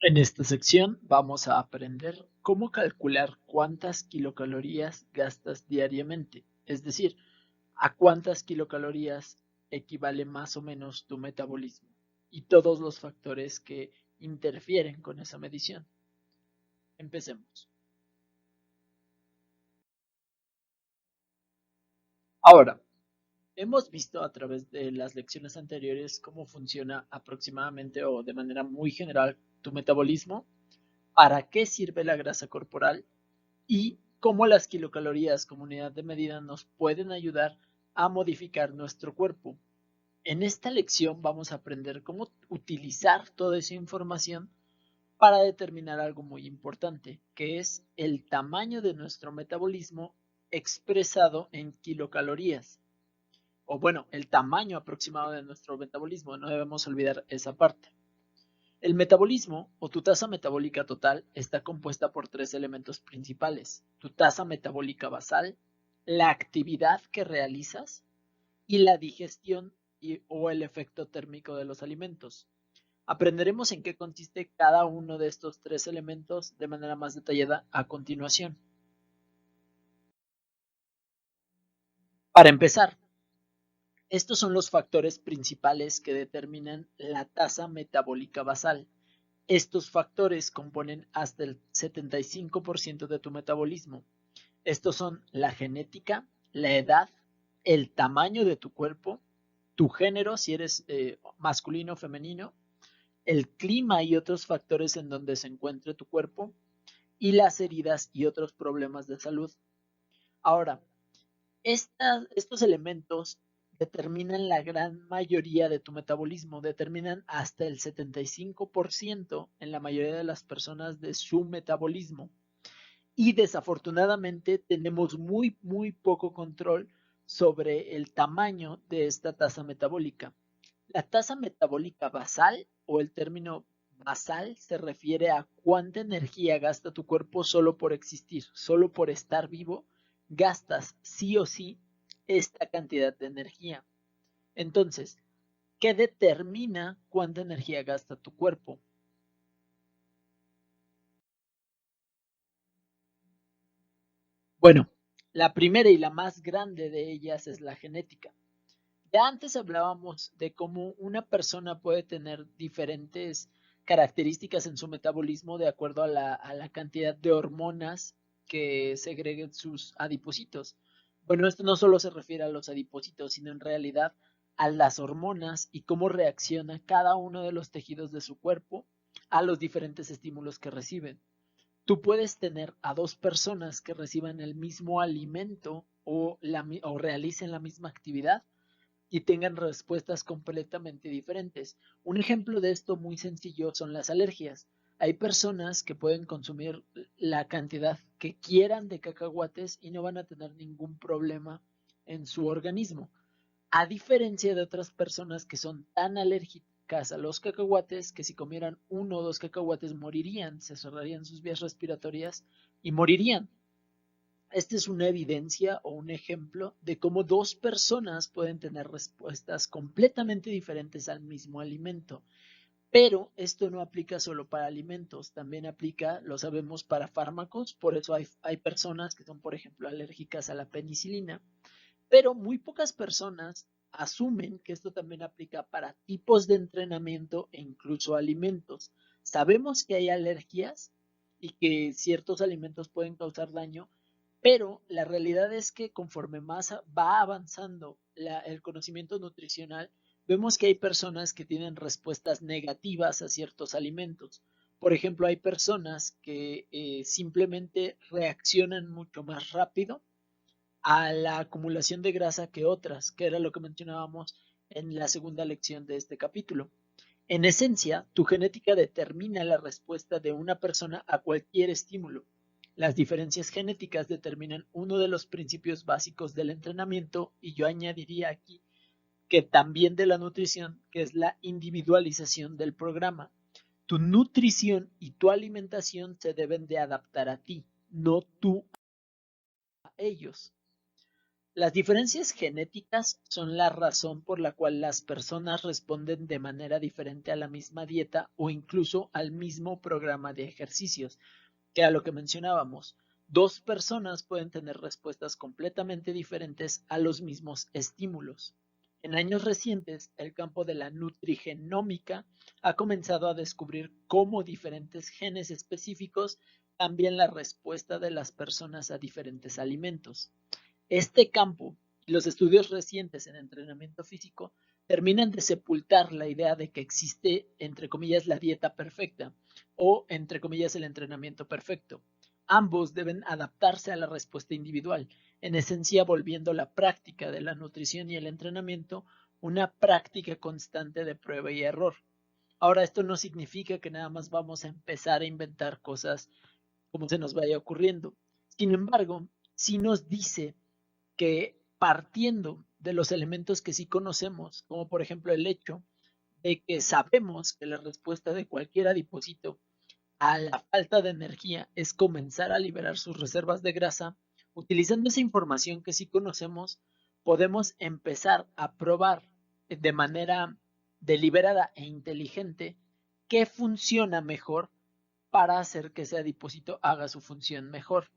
En esta sección vamos a aprender cómo calcular cuántas kilocalorías gastas diariamente, es decir, a cuántas kilocalorías equivale más o menos tu metabolismo y todos los factores que interfieren con esa medición. Empecemos. Ahora, hemos visto a través de las lecciones anteriores cómo funciona aproximadamente o de manera muy general tu metabolismo, para qué sirve la grasa corporal y cómo las kilocalorías como unidad de medida nos pueden ayudar a modificar nuestro cuerpo. En esta lección vamos a aprender cómo utilizar toda esa información para determinar algo muy importante, que es el tamaño de nuestro metabolismo expresado en kilocalorías. O bueno, el tamaño aproximado de nuestro metabolismo, no debemos olvidar esa parte. El metabolismo o tu tasa metabólica total está compuesta por tres elementos principales: tu tasa metabólica basal, la actividad que realizas y la digestión o el efecto térmico de los alimentos. Aprenderemos en qué consiste cada uno de estos tres elementos de manera más detallada a continuación. Para empezar, estos son los factores principales que determinan la tasa metabólica basal. Estos factores componen hasta el 75% de tu metabolismo. Estos son la genética, la edad, el tamaño de tu cuerpo, tu género, si eres masculino o femenino, el clima y otros factores en donde se encuentre tu cuerpo, y las heridas y otros problemas de salud. Ahora, estos elementos determinan la gran mayoría de tu metabolismo, determinan hasta el 75% en la mayoría de las personas de su metabolismo. Y desafortunadamente tenemos muy poco control sobre el tamaño de esta tasa metabólica. La tasa metabólica basal o el término basal se refiere a cuánta energía gasta tu cuerpo solo por existir, solo por estar vivo, gastas sí o sí esta cantidad de energía. Entonces, ¿qué determina cuánta energía gasta tu cuerpo? Bueno, la primera y la más grande de ellas es la genética. Ya antes hablábamos de cómo una persona puede tener diferentes características en su metabolismo de acuerdo a la cantidad de hormonas que segreguen sus adipocitos. Bueno, esto no solo se refiere a los adipocitos, sino en realidad a las hormonas y cómo reacciona cada uno de los tejidos de su cuerpo a los diferentes estímulos que reciben. Tú puedes tener a dos personas que reciban el mismo alimento o realicen la misma actividad y tengan respuestas completamente diferentes. Un ejemplo de esto muy sencillo son las alergias. Hay personas que pueden consumir la cantidad que quieran de cacahuates y no van a tener ningún problema en su organismo, a diferencia de otras personas que son tan alérgicas a los cacahuates que si comieran uno o dos cacahuates morirían, se cerrarían sus vías respiratorias y morirían. Esta es una evidencia o un ejemplo de cómo dos personas pueden tener respuestas completamente diferentes al mismo alimento. Pero esto no aplica solo para alimentos, también aplica, lo sabemos, para fármacos. Por eso hay personas que son, por ejemplo, alérgicas a la penicilina, pero muy pocas personas asumen que esto también aplica para tipos de entrenamiento e incluso alimentos. Sabemos que hay alergias y que ciertos alimentos pueden causar daño, pero la realidad es que conforme más va avanzando el conocimiento nutricional, vemos que hay personas que tienen respuestas negativas a ciertos alimentos. Por ejemplo, hay personas que simplemente reaccionan mucho más rápido a la acumulación de grasa que otras, que era lo que mencionábamos en la segunda lección de este capítulo. En esencia, tu genética determina la respuesta de una persona a cualquier estímulo. Las diferencias genéticas determinan uno de los principios básicos del entrenamiento y yo añadiría aquí que también de la nutrición, que es la individualización del programa. Tu nutrición y tu alimentación se deben de adaptar a ti, no tú a ellos. Las diferencias genéticas son la razón por la cual las personas responden de manera diferente a la misma dieta o incluso al mismo programa de ejercicios, que a lo que mencionábamos. Dos personas pueden tener respuestas completamente diferentes a los mismos estímulos. En años recientes, el campo de la nutrigenómica ha comenzado a descubrir cómo diferentes genes específicos cambian la respuesta de las personas a diferentes alimentos. Este campo y los estudios recientes en entrenamiento físico terminan de sepultar la idea de que existe, entre comillas, la dieta perfecta o, entre comillas, el entrenamiento perfecto. Ambos deben adaptarse a la respuesta individual, en esencia volviendo la práctica de la nutrición y el entrenamiento una práctica constante de prueba y error. Ahora, esto no significa que nada más vamos a empezar a inventar cosas como se nos vaya ocurriendo. Sin embargo, sí nos dice que partiendo de los elementos que sí conocemos, como por ejemplo el hecho de que sabemos que la respuesta de cualquier adipocito a la falta de energía es comenzar a liberar sus reservas de grasa, utilizando esa información que sí conocemos, podemos empezar a probar de manera deliberada e inteligente qué funciona mejor para hacer que ese adipocito haga su función mejor.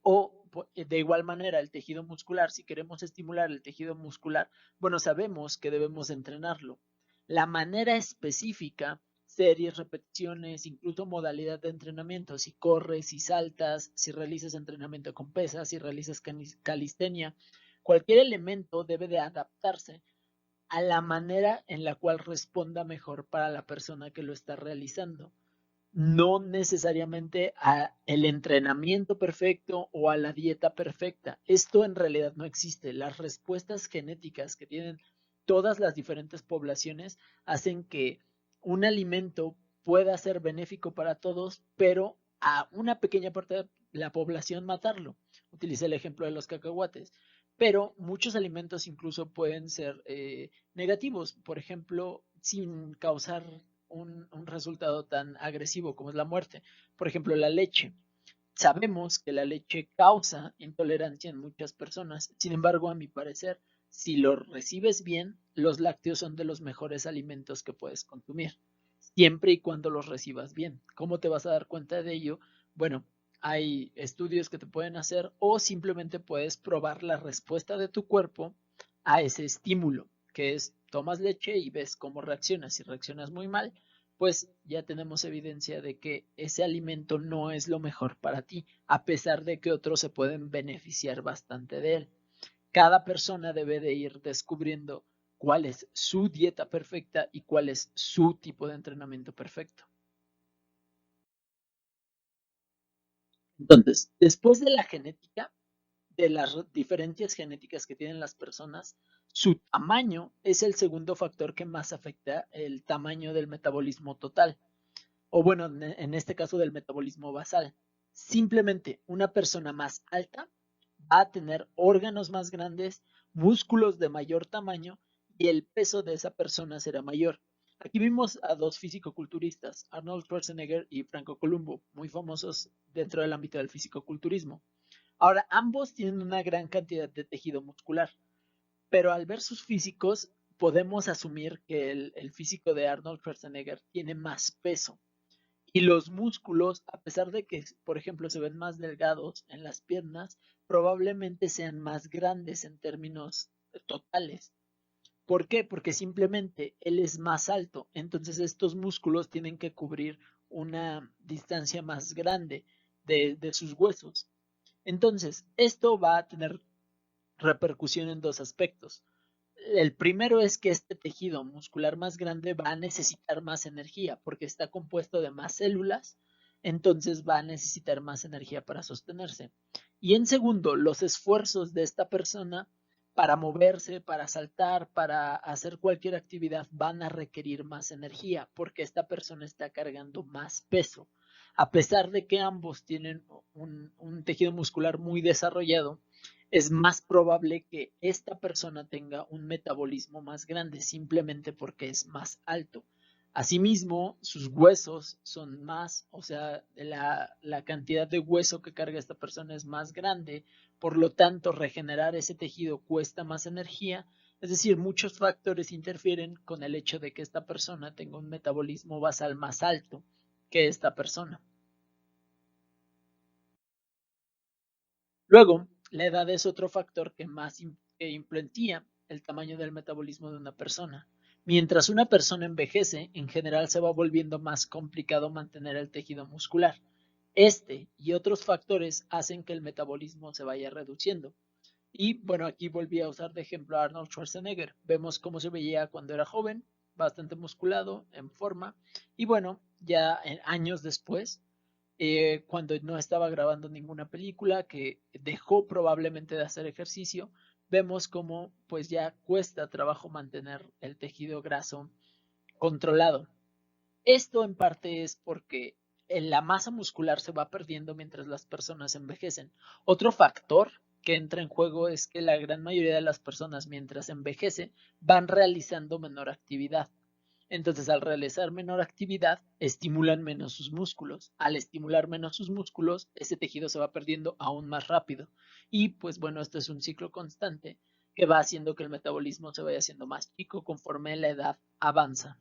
O de igual manera el tejido muscular, si queremos estimular el tejido muscular, bueno, sabemos que debemos entrenarlo. La manera específica, series, repeticiones, incluso modalidad de entrenamiento, si corres, si saltas, si realizas entrenamiento con pesas, si realizas calistenia, cualquier elemento debe de adaptarse a la manera en la cual responda mejor para la persona que lo está realizando, no necesariamente a el entrenamiento perfecto o a la dieta perfecta. Esto en realidad no existe. Las respuestas genéticas que tienen todas las diferentes poblaciones hacen que un alimento pueda ser benéfico para todos, pero a una pequeña parte de la población matarlo. Utilicé el ejemplo de los cacahuates, pero muchos alimentos incluso pueden ser negativos, por ejemplo, sin causar un resultado tan agresivo como es la muerte. Por ejemplo, la leche. Sabemos que la leche causa intolerancia en muchas personas. Sin embargo, a mi parecer, si lo recibes bien, los lácteos son de los mejores alimentos que puedes consumir, siempre y cuando los recibas bien. ¿Cómo te vas a dar cuenta de ello? Bueno, hay estudios que te pueden hacer o simplemente puedes probar la respuesta de tu cuerpo a ese estímulo, que es tomas leche y ves cómo reaccionas. Si reaccionas muy mal, pues ya tenemos evidencia de que ese alimento no es lo mejor para ti, a pesar de que otros se pueden beneficiar bastante de él. Cada persona debe de ir descubriendo cuál es su dieta perfecta y cuál es su tipo de entrenamiento perfecto. Entonces, después de la genética, de las diferencias genéticas que tienen las personas, su tamaño es el segundo factor que más afecta el tamaño del metabolismo total, o bueno, en este caso del metabolismo basal. Simplemente una persona más alta va a tener órganos más grandes, músculos de mayor tamaño y el peso de esa persona será mayor. Aquí vimos a dos fisicoculturistas, Arnold Schwarzenegger y Franco Columbu, muy famosos dentro del ámbito del fisicoculturismo. Ahora, ambos tienen una gran cantidad de tejido muscular, pero al ver sus físicos podemos asumir que el físico de Arnold Schwarzenegger tiene más peso. Y los músculos, a pesar de que, por ejemplo, se ven más delgados en las piernas, probablemente sean más grandes en términos totales. ¿Por qué? Porque simplemente él es más alto, entonces estos músculos tienen que cubrir una distancia más grande de sus huesos. Entonces, esto va a tener repercusión en dos aspectos. El primero es que este tejido muscular más grande va a necesitar más energía porque está compuesto de más células, entonces va a necesitar más energía para sostenerse. Y en segundo, los esfuerzos de esta persona para moverse, para saltar, para hacer cualquier actividad van a requerir más energía porque esta persona está cargando más peso. A pesar de que ambos tienen un tejido muscular muy desarrollado, es más probable que esta persona tenga un metabolismo más grande simplemente porque es más alto. Asimismo, sus huesos son más, o sea, la cantidad de hueso que carga esta persona es más grande, por lo tanto, regenerar ese tejido cuesta más energía. Es decir, muchos factores interfieren con el hecho de que esta persona tenga un metabolismo basal más alto que esta persona. Luego, la edad es otro factor que influencia el tamaño del metabolismo de una persona. Mientras una persona envejece, en general se va volviendo más complicado mantener el tejido muscular. Este y otros factores hacen que el metabolismo se vaya reduciendo. Y bueno, aquí volví a usar de ejemplo a Arnold Schwarzenegger. Vemos cómo se veía cuando era joven, bastante musculado, en forma. Y bueno, ya años después, cuando no estaba grabando ninguna película, que dejó probablemente de hacer ejercicio, vemos cómo pues ya cuesta trabajo mantener el tejido graso controlado. Esto en parte es porque la masa muscular se va perdiendo mientras las personas envejecen. Otro factor que entra en juego es que la gran mayoría de las personas mientras envejece van realizando menor actividad. Entonces, al realizar menor actividad, estimulan menos sus músculos. Al estimular menos sus músculos, ese tejido se va perdiendo aún más rápido. Y pues bueno, esto es un ciclo constante que va haciendo que el metabolismo se vaya haciendo más chico conforme la edad avanza.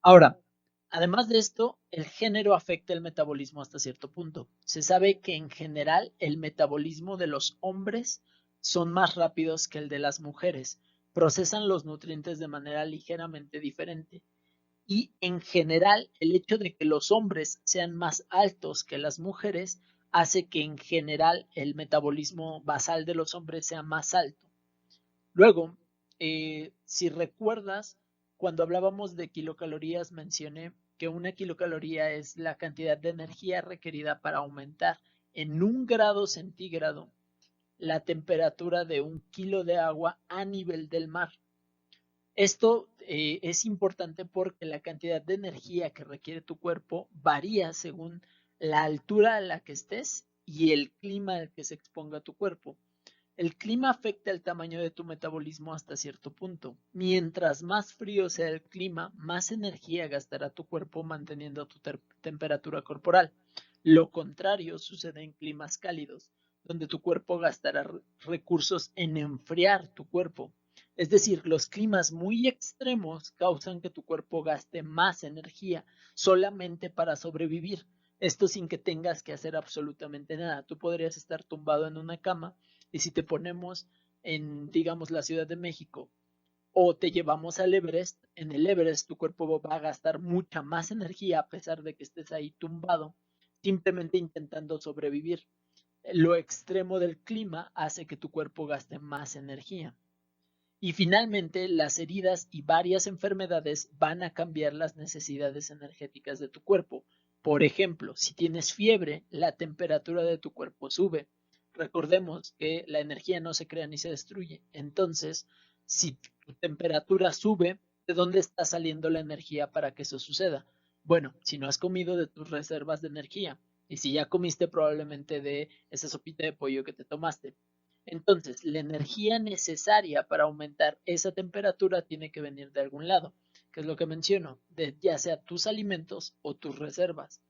Ahora, además de esto, el género afecta el metabolismo hasta cierto punto. Se sabe que en general el metabolismo de los hombres son más rápidos que el de las mujeres. Procesan los nutrientes de manera ligeramente diferente. Y en general, el hecho de que los hombres sean más altos que las mujeres hace que en general el metabolismo basal de los hombres sea más alto. Luego, si recuerdas, cuando hablábamos de kilocalorías, mencioné que una kilocaloría es la cantidad de energía requerida para aumentar en 1 grado centígrado la temperatura de 1 kilo de agua a nivel del mar. Esto es importante porque la cantidad de energía que requiere tu cuerpo varía según la altura a la que estés y el clima al que se exponga tu cuerpo. El clima afecta el tamaño de tu metabolismo hasta cierto punto. Mientras más frío sea el clima, más energía gastará tu cuerpo manteniendo tu temperatura corporal. Lo contrario sucede en climas cálidos, donde tu cuerpo gastará recursos en enfriar tu cuerpo. Es decir, los climas muy extremos causan que tu cuerpo gaste más energía solamente para sobrevivir. Esto sin que tengas que hacer absolutamente nada. Tú podrías estar tumbado en una cama y si te ponemos en, digamos, la Ciudad de México o te llevamos al Everest, en el Everest tu cuerpo va a gastar mucha más energía a pesar de que estés ahí tumbado, simplemente intentando sobrevivir. Lo extremo del clima hace que tu cuerpo gaste más energía. Y finalmente, las heridas y varias enfermedades van a cambiar las necesidades energéticas de tu cuerpo. Por ejemplo, si tienes fiebre, la temperatura de tu cuerpo sube. Recordemos que la energía no se crea ni se destruye. Entonces, si tu temperatura sube, ¿de dónde está saliendo la energía para que eso suceda? Bueno, si no has comido de tus reservas de energía y si ya comiste probablemente de esa sopita de pollo que te tomaste. Entonces, la energía necesaria para aumentar esa temperatura tiene que venir de algún lado, que es lo que menciono, de ya sea tus alimentos o tus reservas.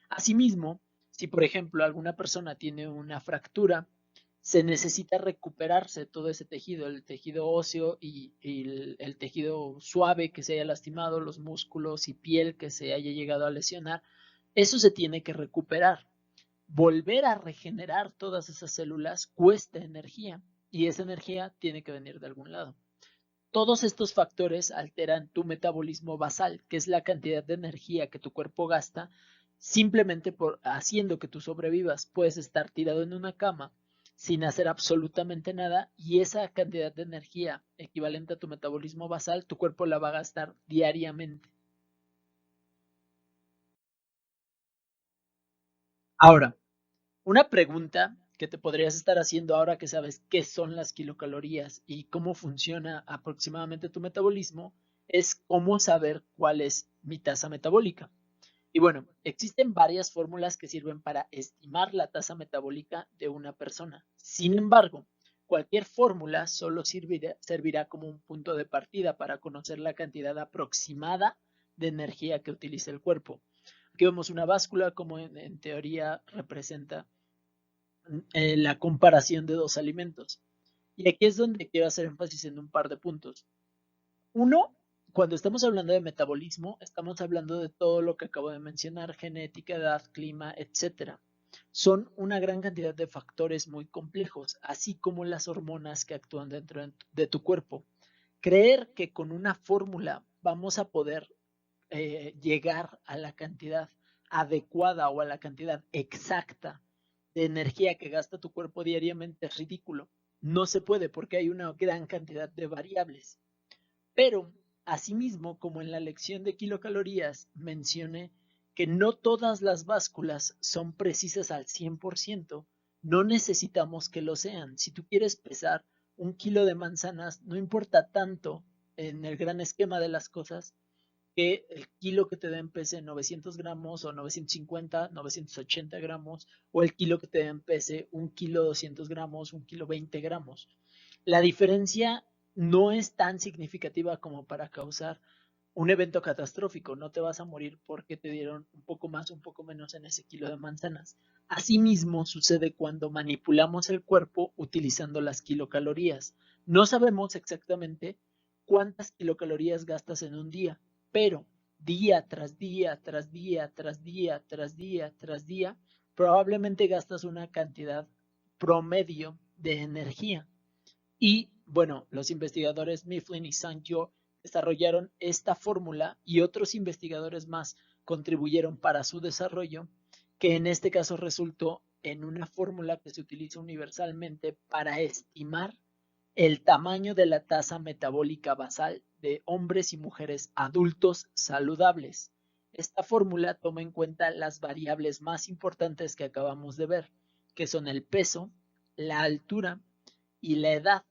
Asimismo, si por ejemplo alguna persona tiene una fractura, se necesita recuperarse todo ese tejido, el tejido óseo y el tejido suave que se haya lastimado, los músculos y piel que se haya llegado a lesionar. Eso se tiene que recuperar. Volver a regenerar todas esas células cuesta energía y esa energía tiene que venir de algún lado. Todos estos factores alteran tu metabolismo basal, que es la cantidad de energía que tu cuerpo gasta simplemente por haciendo que tú sobrevivas. Puedes estar tirado en una cama sin hacer absolutamente nada y esa cantidad de energía equivalente a tu metabolismo basal, tu cuerpo la va a gastar diariamente. Ahora, una pregunta que te podrías estar haciendo ahora que sabes qué son las kilocalorías y cómo funciona aproximadamente tu metabolismo es cómo saber cuál es mi tasa metabólica. Y bueno, existen varias fórmulas que sirven para estimar la tasa metabólica de una persona. Sin embargo, cualquier fórmula solo servirá como un punto de partida para conocer la cantidad aproximada de energía que utiliza el cuerpo. Aquí vemos una báscula como en teoría representa la comparación de dos alimentos. Y aquí es donde quiero hacer énfasis en un par de puntos. Uno, cuando estamos hablando de metabolismo, estamos hablando de todo lo que acabo de mencionar, genética, edad, clima, etc. Son una gran cantidad de factores muy complejos, así como las hormonas que actúan dentro de tu cuerpo. Creer que con una fórmula vamos a poder llegar a la cantidad adecuada o a la cantidad exacta de energía que gasta tu cuerpo diariamente es ridículo. No se puede porque hay una gran cantidad de variables. Pero, asimismo, como en la lección de kilocalorías mencioné que no todas las básculas son precisas al 100%, no necesitamos que lo sean. Si tú quieres pesar 1 kilo de manzanas, no importa tanto en el gran esquema de las cosas que el kilo que te den pese 900 gramos o 950, 980 gramos, o el kilo que te den pese 1 kilo 200 gramos, 1 kilo 20 gramos. La diferencia no es tan significativa como para causar un evento catastrófico. No te vas a morir porque te dieron un poco más, un poco menos en ese kilo de manzanas. Asimismo sucede cuando manipulamos el cuerpo utilizando las kilocalorías. No sabemos exactamente cuántas kilocalorías gastas en un día, pero día tras día, tras día, tras día, tras día, tras día, probablemente gastas una cantidad promedio de energía. Y bueno, los investigadores Mifflin y Sancho desarrollaron esta fórmula y otros investigadores más contribuyeron para su desarrollo, que en este caso resultó en una fórmula que se utiliza universalmente para estimar el tamaño de la tasa metabólica basal de hombres y mujeres adultos saludables. Esta fórmula toma en cuenta las variables más importantes que acabamos de ver, que son el peso, la altura y la edad,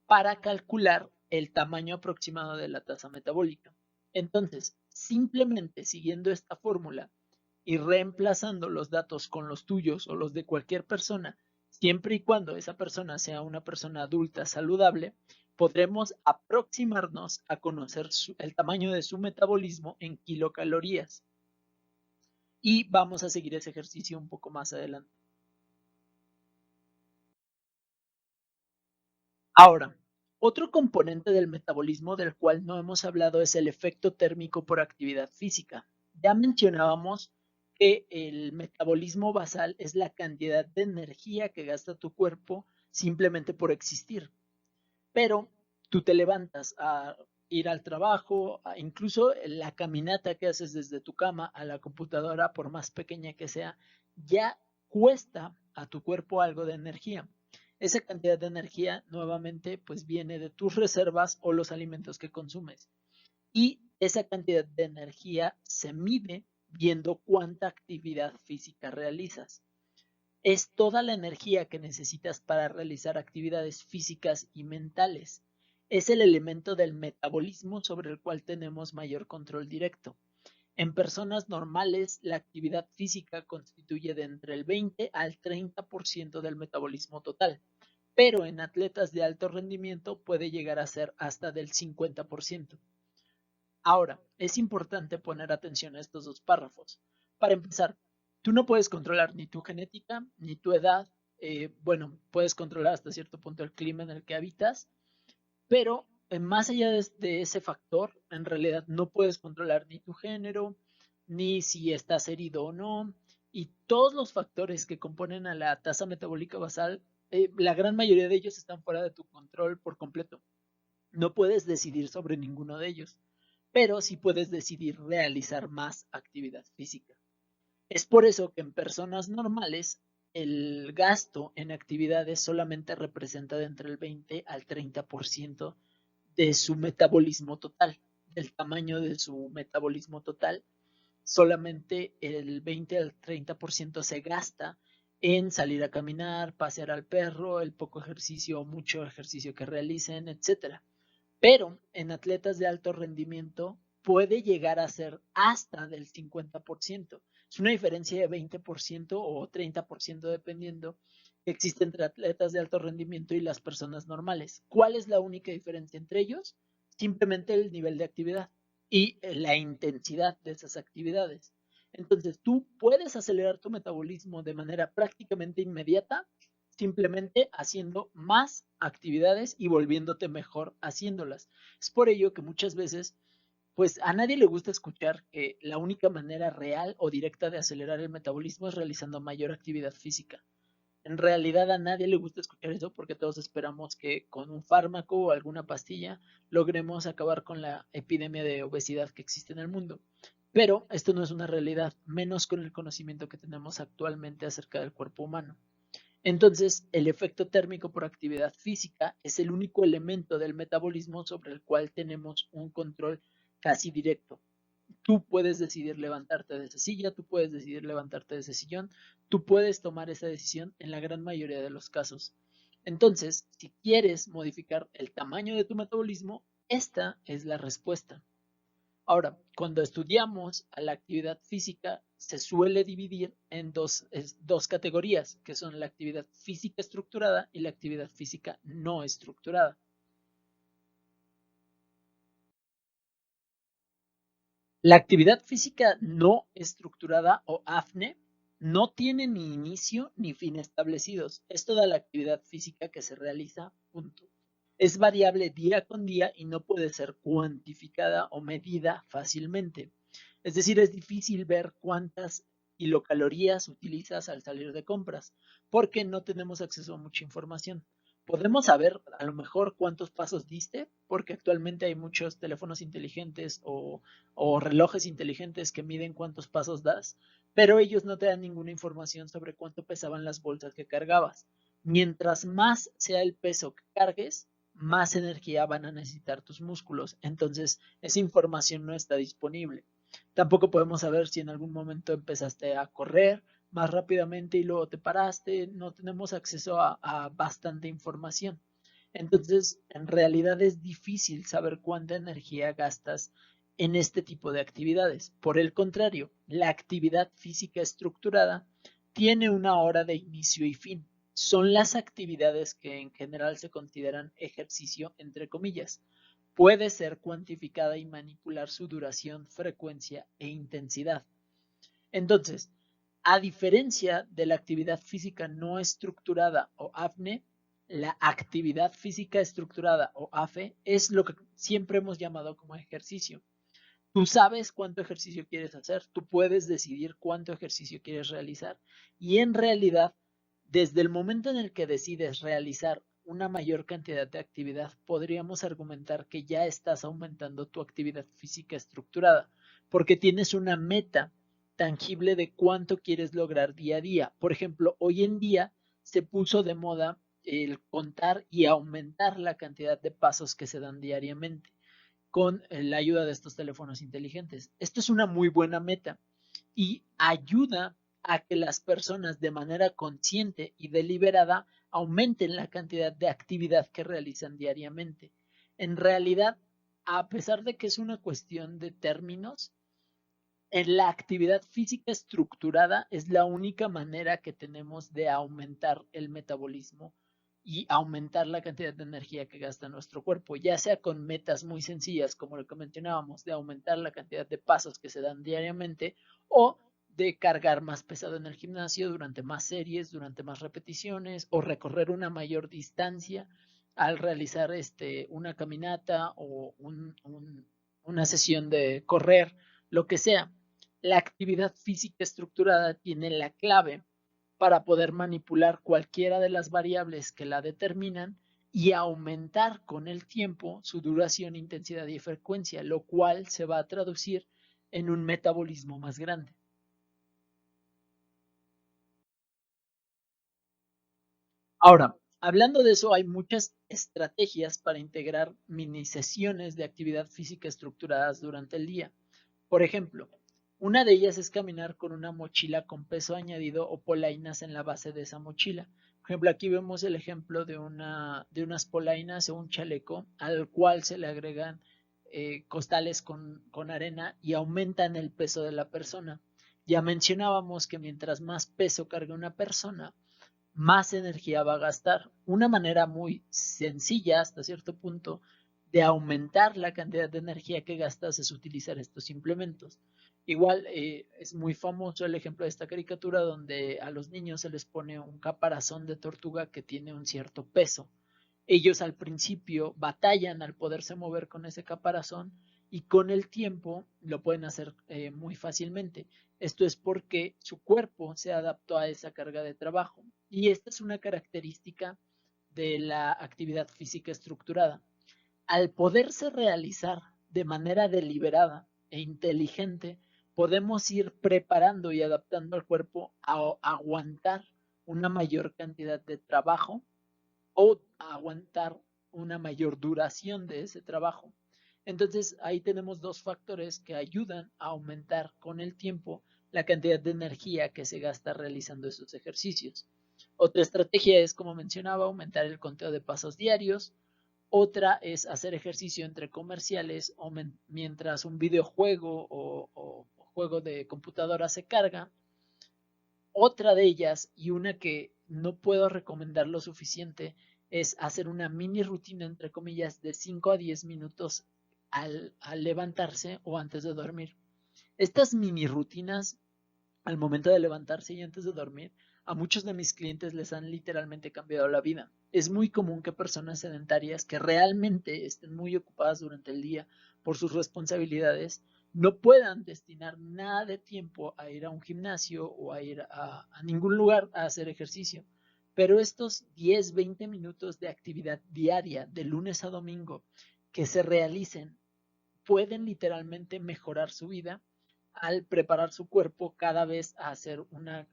para calcular el tamaño aproximado de la tasa metabólica. Entonces, simplemente siguiendo esta fórmula y reemplazando los datos con los tuyos o los de cualquier persona, siempre y cuando esa persona sea una persona adulta saludable, podremos aproximarnos a conocer el tamaño de su metabolismo en kilocalorías. Y vamos a seguir ese ejercicio un poco más adelante. Ahora, otro componente del metabolismo del cual no hemos hablado es el efecto térmico por actividad física. Ya mencionábamos que el metabolismo basal es la cantidad de energía que gasta tu cuerpo simplemente por existir. Pero tú te levantas a ir al trabajo, incluso la caminata que haces desde tu cama a la computadora, por más pequeña que sea, ya cuesta a tu cuerpo algo de energía. Esa cantidad de energía nuevamente pues viene de tus reservas o los alimentos que consumes. Y esa cantidad de energía se mide viendo cuánta actividad física realizas. Es toda la energía que necesitas para realizar actividades físicas y mentales. Es el elemento del metabolismo sobre el cual tenemos mayor control directo. En personas normales, la actividad física constituye de entre el 20 al 30% del metabolismo total, pero en atletas de alto rendimiento puede llegar a ser hasta del 50%. Ahora, es importante poner atención a estos dos párrafos. Para empezar, tú no puedes controlar ni tu genética, ni tu edad. Bueno, puedes controlar hasta cierto punto el clima en el que habitas, pero más allá de ese factor, en realidad no puedes controlar ni tu género, ni si estás herido o no, y todos los factores que componen a la tasa metabólica basal, la gran mayoría de ellos están fuera de tu control por completo. No puedes decidir sobre ninguno de ellos, pero sí puedes decidir realizar más actividad física. Es por eso que en personas normales el gasto en actividades solamente representa de entre el 20 al 30% de su metabolismo total, del tamaño de su metabolismo total. Solamente el 20 al 30% se gasta en salir a caminar, pasear al perro, el poco ejercicio o mucho ejercicio que realicen, etcétera. Pero en atletas de alto rendimiento puede llegar a ser hasta del 50%. Es una diferencia de 20% o 30% dependiendo que existe entre atletas de alto rendimiento y las personas normales. ¿Cuál es la única diferencia entre ellos? Simplemente el nivel de actividad y la intensidad de esas actividades. Entonces, tú puedes acelerar tu metabolismo de manera prácticamente inmediata, simplemente haciendo más actividades y volviéndote mejor haciéndolas. Es por ello que muchas veces, pues a nadie le gusta escuchar que la única manera real o directa de acelerar el metabolismo es realizando mayor actividad física. En realidad a nadie le gusta escuchar eso porque todos esperamos que con un fármaco o alguna pastilla logremos acabar con la epidemia de obesidad que existe en el mundo. Pero esto no es una realidad, menos con el conocimiento que tenemos actualmente acerca del cuerpo humano. Entonces, el efecto térmico por actividad física es el único elemento del metabolismo sobre el cual tenemos un control casi directo. Tú puedes decidir levantarte de esa silla, tú puedes decidir levantarte de ese sillón, tú puedes tomar esa decisión en la gran mayoría de los casos. Entonces, si quieres modificar el tamaño de tu metabolismo, esta es la respuesta. Ahora, cuando estudiamos a la actividad física, se suele dividir en dos categorías, que son la actividad física estructurada y la actividad física no estructurada. La actividad física no estructurada o AFNE no tiene ni inicio ni fin establecidos. Es toda la actividad física que se realiza, punto. Es variable día con día y no puede ser cuantificada o medida fácilmente. Es decir, es difícil ver cuántas kilocalorías utilizas al salir de compras, porque no tenemos acceso a mucha información. Podemos saber a lo mejor cuántos pasos diste, porque actualmente hay muchos teléfonos inteligentes o relojes inteligentes que miden cuántos pasos das, pero ellos no te dan ninguna información sobre cuánto pesaban las bolsas que cargabas. Mientras más sea el peso que cargues, más energía van a necesitar tus músculos. Entonces, esa información no está disponible. Tampoco podemos saber si en algún momento empezaste a correr más rápidamente y luego te paraste. No tenemos acceso a bastante información. Entonces, en realidad es difícil saber cuánta energía gastas en este tipo de actividades. Por el contrario, la actividad física estructurada tiene una hora de inicio y fin. Son las actividades que en general se consideran ejercicio, entre comillas. Puede ser cuantificada y manipular su duración, frecuencia e intensidad. Entonces, a diferencia de la actividad física no estructurada o AFNE, la actividad física estructurada o AFE es lo que siempre hemos llamado como ejercicio. Tú sabes cuánto ejercicio quieres hacer, tú puedes decidir cuánto ejercicio quieres realizar y en realidad, desde el momento en el que decides realizar una mayor cantidad de actividad, podríamos argumentar que ya estás aumentando tu actividad física estructurada, porque tienes una meta tangible de cuánto quieres lograr día a día. Por ejemplo, hoy en día se puso de moda el contar y aumentar la cantidad de pasos que se dan diariamente con la ayuda de estos teléfonos inteligentes. Esto es una muy buena meta y ayuda a que las personas de manera consciente y deliberada aumenten la cantidad de actividad que realizan diariamente. En realidad, a pesar de que es una cuestión de términos, en la actividad física estructurada es la única manera que tenemos de aumentar el metabolismo y aumentar la cantidad de energía que gasta nuestro cuerpo, ya sea con metas muy sencillas, como lo que mencionábamos, de aumentar la cantidad de pasos que se dan diariamente o de cargar más pesado en el gimnasio durante más series, durante más repeticiones o recorrer una mayor distancia al realizar una caminata o una sesión de correr, lo que sea. La actividad física estructurada tiene la clave para poder manipular cualquiera de las variables que la determinan y aumentar con el tiempo su duración, intensidad y frecuencia, lo cual se va a traducir en un metabolismo más grande. Ahora, hablando de eso, hay muchas estrategias para integrar mini sesiones de actividad física estructuradas durante el día. Por ejemplo, una de ellas es caminar con una mochila con peso añadido o polainas en la base de esa mochila. Por ejemplo, aquí vemos el ejemplo de unas polainas o un chaleco al cual se le agregan costales con arena y aumentan el peso de la persona. Ya mencionábamos que mientras más peso carga una persona, más energía va a gastar. Una manera muy sencilla hasta cierto punto de aumentar la cantidad de energía que gastas es utilizar estos implementos. Igual es muy famoso el ejemplo de esta caricatura donde a los niños se les pone un caparazón de tortuga que tiene un cierto peso. Ellos al principio batallan al poderse mover con ese caparazón y con el tiempo lo pueden hacer muy fácilmente. Esto es porque su cuerpo se adaptó a esa carga de trabajo y esta es una característica de la actividad física estructurada. Al poderse realizar de manera deliberada e inteligente, podemos ir preparando y adaptando al cuerpo a aguantar una mayor cantidad de trabajo o aguantar una mayor duración de ese trabajo. Entonces ahí tenemos dos factores que ayudan a aumentar con el tiempo la cantidad de energía que se gasta realizando esos ejercicios. Otra estrategia es, como mencionaba, aumentar el conteo de pasos diarios. Otra es hacer ejercicio entre comerciales o mientras un videojuego o juego de computadora se carga. Otra de ellas, y una que no puedo recomendar lo suficiente, es hacer una mini rutina, entre comillas, de 5 a 10 minutos al levantarse o antes de dormir. Estas mini rutinas, al momento de levantarse y antes de dormir, a muchos de mis clientes les han literalmente cambiado la vida. Es muy común que personas sedentarias que realmente estén muy ocupadas durante el día por sus responsabilidades no puedan destinar nada de tiempo a ir a un gimnasio o a ir a ningún lugar a hacer ejercicio. Pero estos 10, 20 minutos de actividad diaria de lunes a domingo que se realicen pueden literalmente mejorar su vida al preparar su cuerpo cada vez a hacer una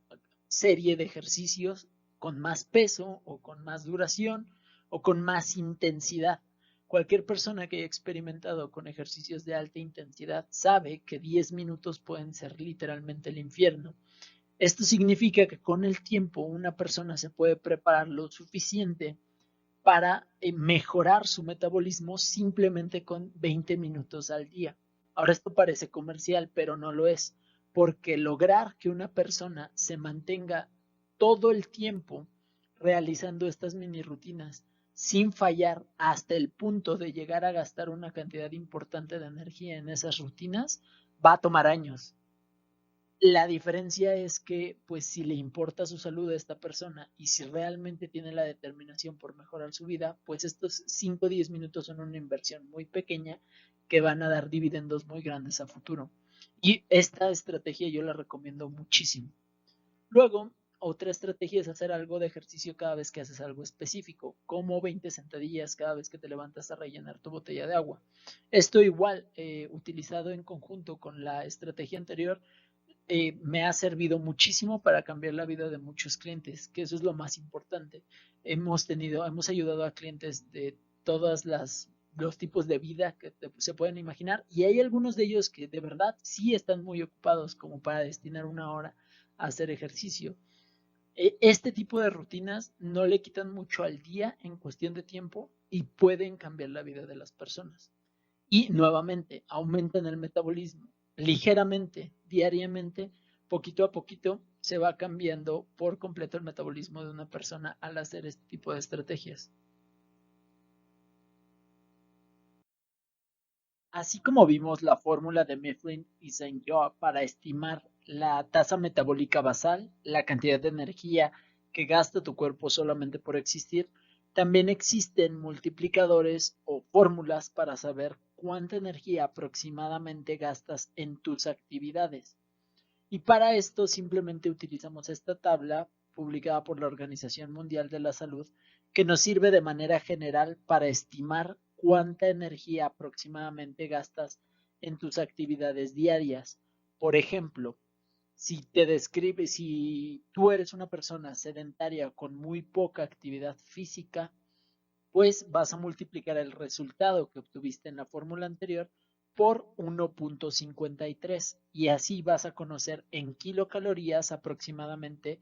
serie de ejercicios con más peso o con más duración o con más intensidad. Cualquier persona que haya experimentado con ejercicios de alta intensidad sabe que 10 minutos pueden ser literalmente el infierno. Esto significa que con el tiempo una persona se puede preparar lo suficiente para mejorar su metabolismo simplemente con 20 minutos al día. Ahora esto parece comercial, pero no lo es, porque lograr que una persona se mantenga todo el tiempo realizando estas mini rutinas sin fallar hasta el punto de llegar a gastar una cantidad importante de energía en esas rutinas, va a tomar años. La diferencia es que, pues, si le importa su salud a esta persona y si realmente tiene la determinación por mejorar su vida, pues estos 5 o 10 minutos son una inversión muy pequeña que van a dar dividendos muy grandes a futuro. Y esta estrategia yo la recomiendo muchísimo. Luego, otra estrategia es hacer algo de ejercicio cada vez que haces algo específico, como 20 sentadillas cada vez que te levantas a rellenar tu botella de agua. Esto igual, utilizado en conjunto con la estrategia anterior, me ha servido muchísimo para cambiar la vida de muchos clientes, que eso es lo más importante. Hemos ayudado a clientes de todas los tipos de vida que se pueden imaginar y hay algunos de ellos que de verdad sí están muy ocupados como para destinar una hora a hacer ejercicio. Este tipo de rutinas no le quitan mucho al día en cuestión de tiempo y pueden cambiar la vida de las personas. Y nuevamente aumentan el metabolismo ligeramente, diariamente, poquito a poquito se va cambiando por completo el metabolismo de una persona al hacer este tipo de estrategias. Así como vimos la fórmula de Mifflin y St. John para estimar la tasa metabólica basal, la cantidad de energía que gasta tu cuerpo solamente por existir, también existen multiplicadores o fórmulas para saber cuánta energía aproximadamente gastas en tus actividades. Y para esto simplemente utilizamos esta tabla publicada por la Organización Mundial de la Salud que nos sirve de manera general para estimar cuánta energía aproximadamente gastas en tus actividades diarias. Por ejemplo, si tú eres una persona sedentaria con muy poca actividad física, pues vas a multiplicar el resultado que obtuviste en la fórmula anterior por 1.53 y así vas a conocer en kilocalorías aproximadamente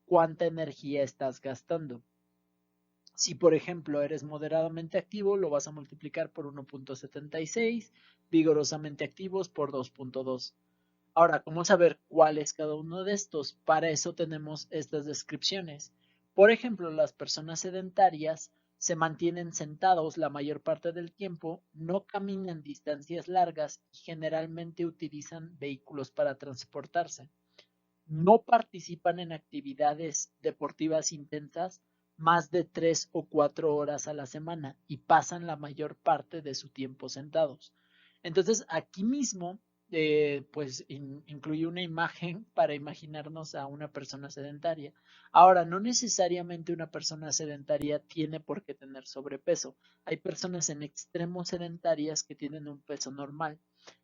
cuánta energía estás gastando. Si por ejemplo eres moderadamente activo, lo vas a multiplicar por 1.76, vigorosamente activos por 2.2. Ahora, ¿cómo saber cuál es cada uno de estos? Para eso tenemos estas descripciones. Por ejemplo, las personas sedentarias se mantienen sentados la mayor parte del tiempo, no caminan distancias largas y generalmente utilizan vehículos para transportarse. No participan en actividades deportivas intensas más de 3 o 4 horas a la semana y pasan la mayor parte de su tiempo sentados. Entonces, aquí mismo, pues incluye una imagen para imaginarnos a una persona sedentaria. Ahora, no necesariamente una persona sedentaria tiene por qué tener sobrepeso. Hay personas en extremo sedentarias que tienen un peso normal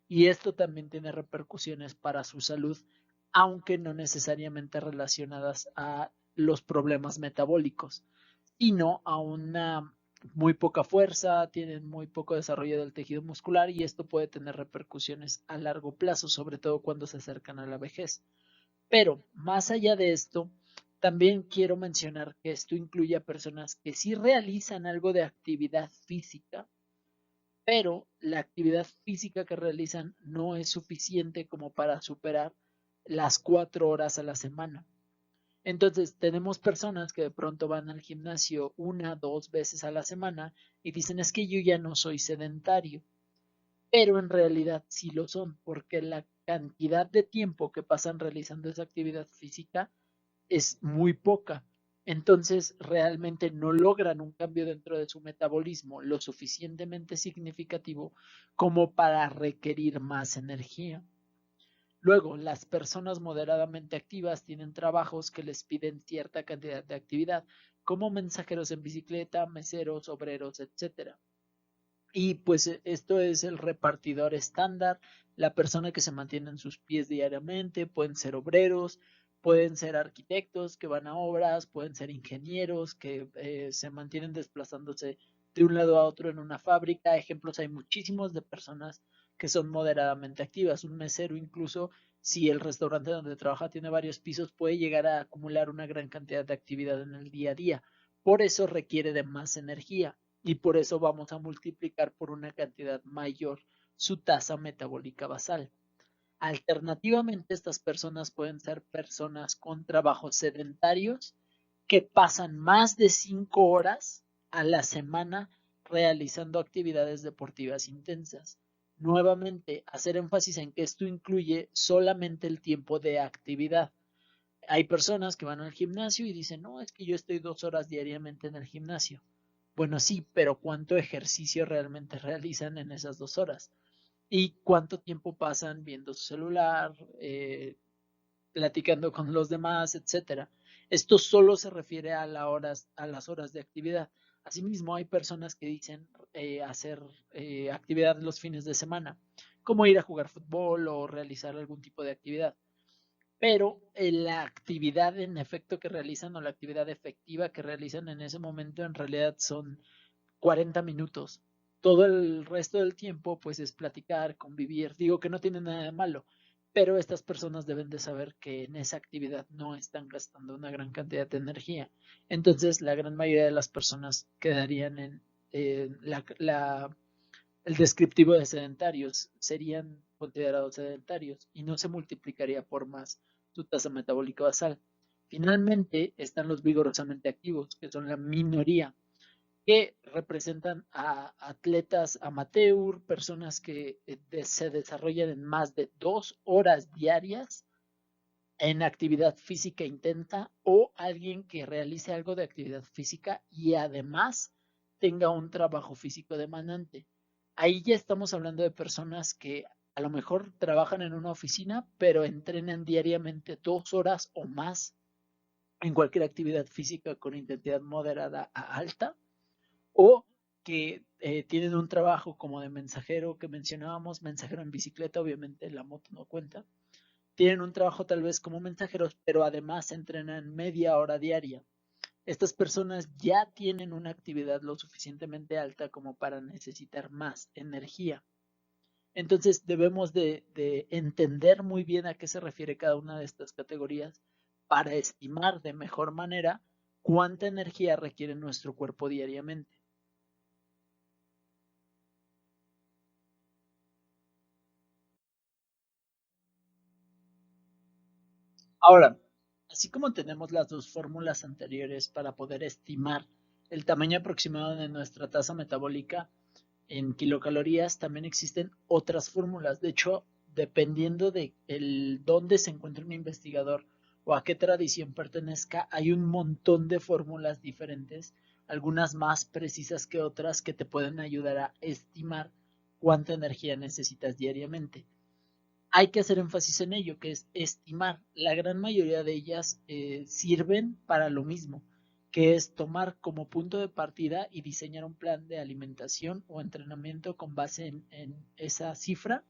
y esto también tiene repercusiones para su salud, aunque no necesariamente relacionadas a los problemas metabólicos, sino a una muy poca fuerza, tienen muy poco desarrollo del tejido muscular y esto puede tener repercusiones a largo plazo, sobre todo cuando se acercan a la vejez. Pero más allá de esto, también quiero mencionar que esto incluye a personas que sí realizan algo de actividad física, pero la actividad física que realizan no es suficiente como para superar las 4 horas a la semana. Entonces, tenemos personas que de pronto van al gimnasio 1, 2 veces a la semana y dicen es que yo ya no soy sedentario, pero en realidad sí lo son, porque la cantidad de tiempo que pasan realizando esa actividad física es muy poca. Entonces, realmente no logran un cambio dentro de su metabolismo lo suficientemente significativo como para requerir más energía. Luego, las personas moderadamente activas tienen trabajos que les piden cierta cantidad de actividad, como mensajeros en bicicleta, meseros, obreros, etcétera. Y pues esto es el repartidor estándar, la persona que se mantiene en sus pies diariamente, pueden ser obreros, pueden ser arquitectos que van a obras, pueden ser ingenieros que se mantienen desplazándose de un lado a otro en una fábrica. Ejemplos hay muchísimos de personas que son moderadamente activas. Un mesero incluso, si el restaurante donde trabaja tiene varios pisos, puede llegar a acumular una gran cantidad de actividad en el día a día. Por eso requiere de más energía y por eso vamos a multiplicar por una cantidad mayor su tasa metabólica basal. Alternativamente, estas personas pueden ser personas con trabajos sedentarios que pasan más de 5 horas a la semana realizando actividades deportivas intensas. Nuevamente, hacer énfasis en que esto incluye solamente el tiempo de actividad. Hay personas que van al gimnasio y dicen, no, es que yo estoy 2 horas diariamente en el gimnasio. Bueno, sí, pero ¿cuánto ejercicio realmente realizan en esas 2 horas? ¿Y cuánto tiempo pasan viendo su celular, platicando con los demás, etcétera? Esto solo se refiere a las horas de actividad. Asimismo, hay personas que dicen hacer actividad los fines de semana, como ir a jugar fútbol o realizar algún tipo de actividad, pero la actividad en efecto que realizan o la actividad efectiva que realizan en ese momento en realidad son 40 minutos. Todo el resto del tiempo pues es platicar, convivir. Digo que no tiene nada de malo, pero estas personas deben de saber que en esa actividad no están gastando una gran cantidad de energía. Entonces la gran mayoría de las personas quedarían en el descriptivo de sedentarios, serían considerados sedentarios y no se multiplicaría por más su tasa metabólica basal. Finalmente están los vigorosamente activos, que son la minoría, que representan a atletas amateur, personas que se desarrollan en más de 2 horas diarias en actividad física intensa o alguien que realice algo de actividad física y además tenga un trabajo físico demandante. Ahí ya estamos hablando de personas que a lo mejor trabajan en una oficina, pero entrenan diariamente 2 horas o más en cualquier actividad física con intensidad moderada a alta, o que tienen un trabajo como de mensajero que mencionábamos, mensajero en bicicleta, obviamente la moto no cuenta, tienen un trabajo tal vez como mensajeros, pero además entrenan media hora diaria. Estas personas ya tienen una actividad lo suficientemente alta como para necesitar más energía. Entonces debemos de entender muy bien a qué se refiere cada una de estas categorías para estimar de mejor manera cuánta energía requiere nuestro cuerpo diariamente. Ahora, Así como tenemos las dos fórmulas anteriores para poder estimar el tamaño aproximado de nuestra tasa metabólica en kilocalorías, también existen otras fórmulas. De hecho, dependiendo de dónde se encuentre un investigador o a qué tradición pertenezca, hay un montón de fórmulas diferentes, algunas más precisas que otras, que te pueden ayudar a estimar cuánta energía necesitas diariamente. Hay que hacer énfasis en ello, que es estimar. La gran mayoría de ellas sirven para lo mismo, que es tomar como punto de partida y diseñar un plan de alimentación o entrenamiento con base en esa cifra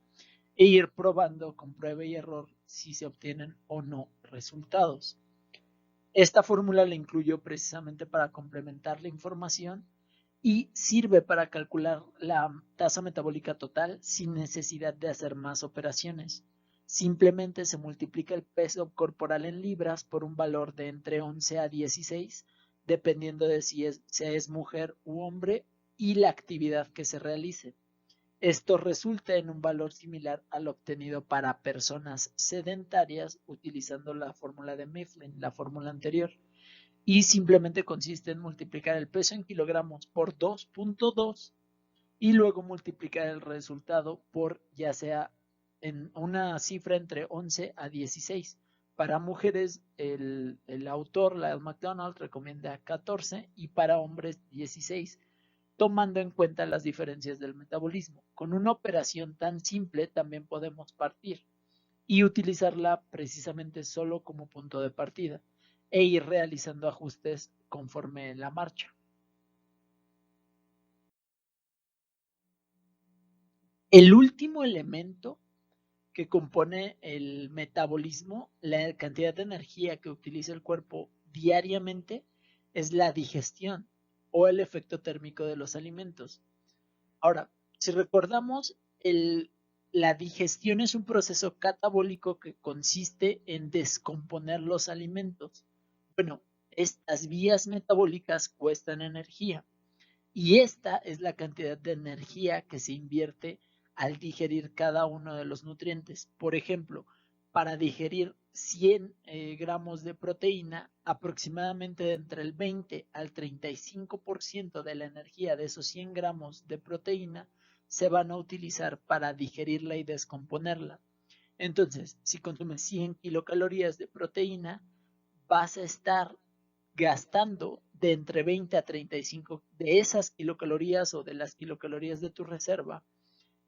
e ir probando con prueba y error si se obtienen o no resultados. Esta fórmula la incluyo precisamente para complementar la información y sirve para calcular la tasa metabólica total sin necesidad de hacer más operaciones. Simplemente se multiplica el peso corporal en libras por un valor de entre 11 a 16, dependiendo de si es mujer u hombre y la actividad que se realice. Esto resulta en un valor similar al obtenido para personas sedentarias utilizando la fórmula de Mifflin, la fórmula anterior, y simplemente consiste en multiplicar el peso en kilogramos por 2.2 y luego multiplicar el resultado por ya sea en una cifra entre 11 a 16. Para mujeres, el autor, Lyle McDonald, recomienda 14 y para hombres 16, tomando en cuenta las diferencias del metabolismo. Con una operación tan simple también podemos partir y utilizarla precisamente solo como punto de partida e ir realizando ajustes conforme la marcha. El último elemento que compone el metabolismo, la cantidad de energía que utiliza el cuerpo diariamente, es la digestión o el efecto térmico de los alimentos. Ahora, si recordamos, la digestión es un proceso catabólico que consiste en descomponer los alimentos. Bueno, estas vías metabólicas cuestan energía y esta es la cantidad de energía que se invierte al digerir cada uno de los nutrientes. Por ejemplo, para digerir 100 gramos de proteína, aproximadamente entre el 20 al 35% de la energía de esos 100 gramos de proteína se van a utilizar para digerirla y descomponerla. Entonces, si consumes 100 kilocalorías de proteína, vas a estar gastando de entre 20 a 35 de esas kilocalorías o de las kilocalorías de tu reserva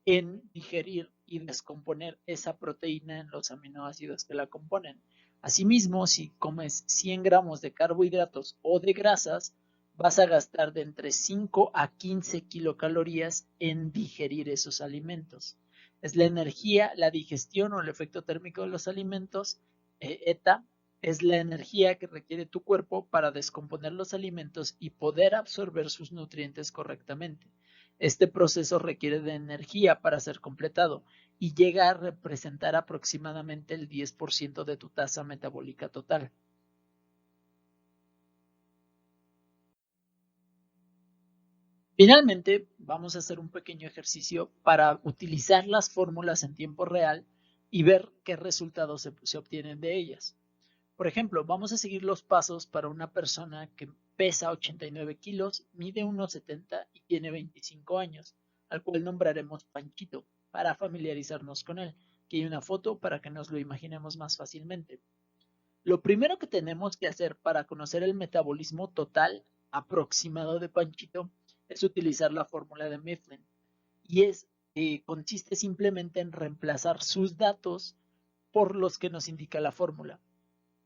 en digerir y descomponer esa proteína en los aminoácidos que la componen. Asimismo, si comes 100 gramos de carbohidratos o de grasas, vas a gastar de entre 5 a 15 kilocalorías en digerir esos alimentos. Es la energía, la digestión o el efecto térmico de los alimentos, ETA, es la energía que requiere tu cuerpo para descomponer los alimentos y poder absorber sus nutrientes correctamente. Este proceso requiere de energía para ser completado y llega a representar aproximadamente el 10% de tu tasa metabólica total. Finalmente, vamos a hacer un pequeño ejercicio para utilizar las fórmulas en tiempo real y ver qué resultados se obtienen de ellas. Por ejemplo, vamos a seguir los pasos para una persona que pesa 89 kilos, mide 1,70 y tiene 25 años, al cual nombraremos Panchito para familiarizarnos con él. Aquí hay una foto para que nos lo imaginemos más fácilmente. Lo primero que tenemos que hacer para conocer el metabolismo total aproximado de Panchito es utilizar la fórmula de Mifflin y consiste simplemente en reemplazar sus datos por los que nos indica la fórmula,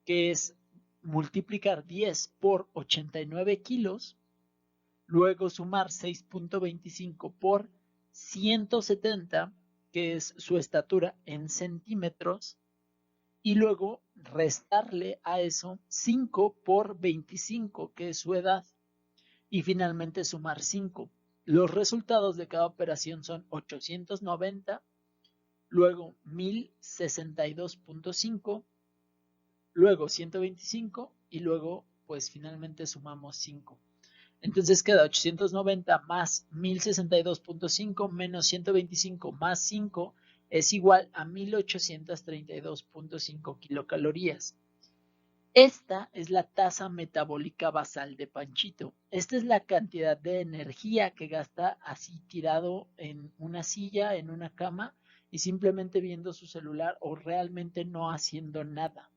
que es multiplicar 10 por 89 kilos, luego sumar 6.25 por 170, que es su estatura en centímetros, y luego restarle a eso 5 por 25, que es su edad, y finalmente sumar 5. Los resultados de cada operación son 890, luego 1062.5, luego 125 y luego pues finalmente sumamos 5. Entonces queda 890 más 1062.5 menos 125 más 5 es igual a 1832.5 kilocalorías. Esta es la tasa metabólica basal de Panchito. Esta es la cantidad de energía que gasta así tirado en una silla, en una cama y simplemente viendo su celular o realmente no haciendo nada.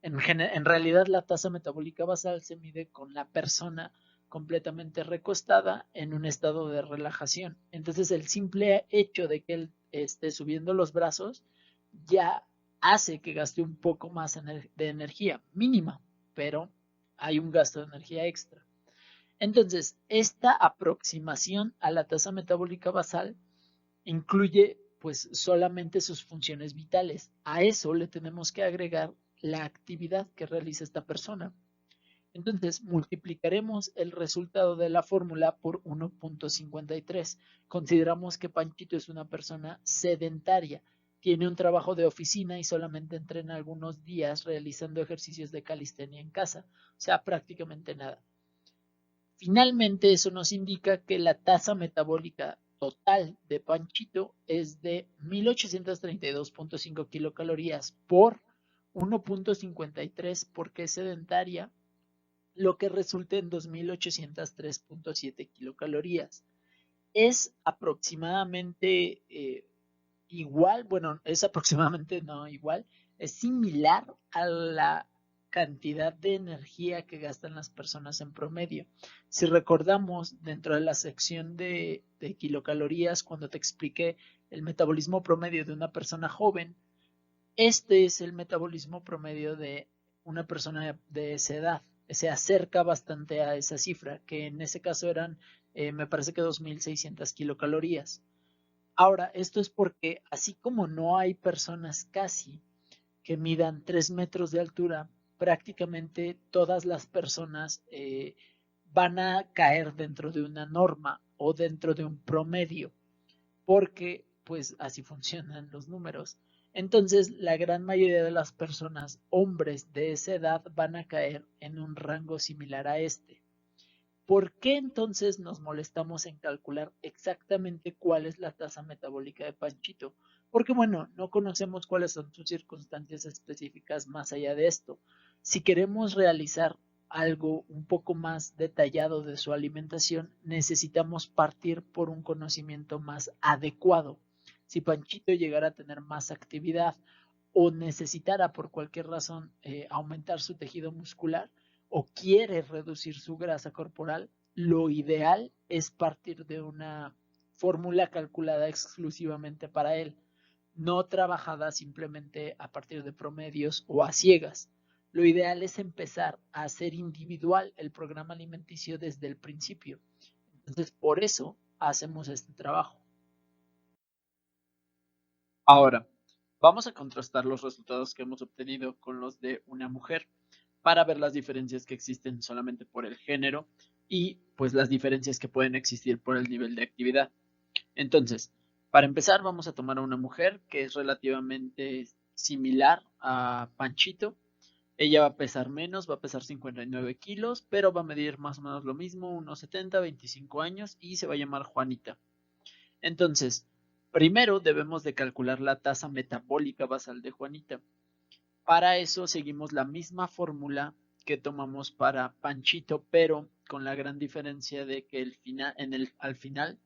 En realidad la tasa metabólica basal se mide con la persona completamente recostada en un estado de relajación. Entonces el simple hecho de que él esté subiendo los brazos ya hace que gaste un poco más de energía, mínima, pero hay un gasto de energía extra. Entonces, esta aproximación a la tasa metabólica basal incluye pues solamente sus funciones vitales. A eso le tenemos que agregar la actividad que realiza esta persona. Entonces, multiplicaremos el resultado de la fórmula por 1.53. Consideramos que Panchito es una persona sedentaria, tiene un trabajo de oficina y solamente entrena algunos días realizando ejercicios de calistenia en casa, o sea, prácticamente nada. Finalmente, eso nos indica que la tasa metabólica total de Panchito es de 1832.5 kilocalorías por 1.53 porque es sedentaria, lo que resulta en 2803.7 kilocalorías. Es aproximadamente igual, bueno, es aproximadamente no igual, es similar a la cantidad de energía que gastan las personas en promedio. Si recordamos, dentro de la sección de kilocalorías, cuando te expliqué el metabolismo promedio de una persona joven, este es el metabolismo promedio de una persona de esa edad. Se acerca bastante a esa cifra, que en ese caso eran, me parece que 2.600 kilocalorías. Ahora, esto es porque así como no hay personas casi que midan 3 metros de altura, prácticamente todas las personas van a caer dentro de una norma o dentro de un promedio, porque pues así funcionan los números. Entonces, la gran mayoría de las personas, hombres de esa edad, van a caer en un rango similar a este. ¿Por qué entonces nos molestamos en calcular exactamente cuál es la tasa metabólica de Panchito? Porque bueno, no conocemos cuáles son sus circunstancias específicas más allá de esto. Si queremos realizar algo un poco más detallado de su alimentación, necesitamos partir por un conocimiento más adecuado. Si Panchito llegara a tener más actividad o necesitara por cualquier razón aumentar su tejido muscular, o quiere reducir su grasa corporal, lo ideal es partir de una fórmula calculada exclusivamente para él, no trabajada simplemente a partir de promedios o a ciegas. Lo ideal es empezar a hacer individual el programa alimenticio desde el principio. Entonces, por eso hacemos este trabajo. Ahora, vamos a contrastar los resultados que hemos obtenido con los de una mujer para ver las diferencias que existen solamente por el género y pues las diferencias que pueden existir por el nivel de actividad. Entonces, para empezar vamos a tomar a una mujer que es relativamente similar a Panchito. Ella va a pesar menos, va a pesar 59 kilos, pero va a medir más o menos lo mismo, unos 70, 25 años y se va a llamar Juanita. Entonces, primero debemos de calcular la tasa metabólica basal de Juanita. Para eso seguimos la misma fórmula que tomamos para Panchito, pero con la gran diferencia de que al final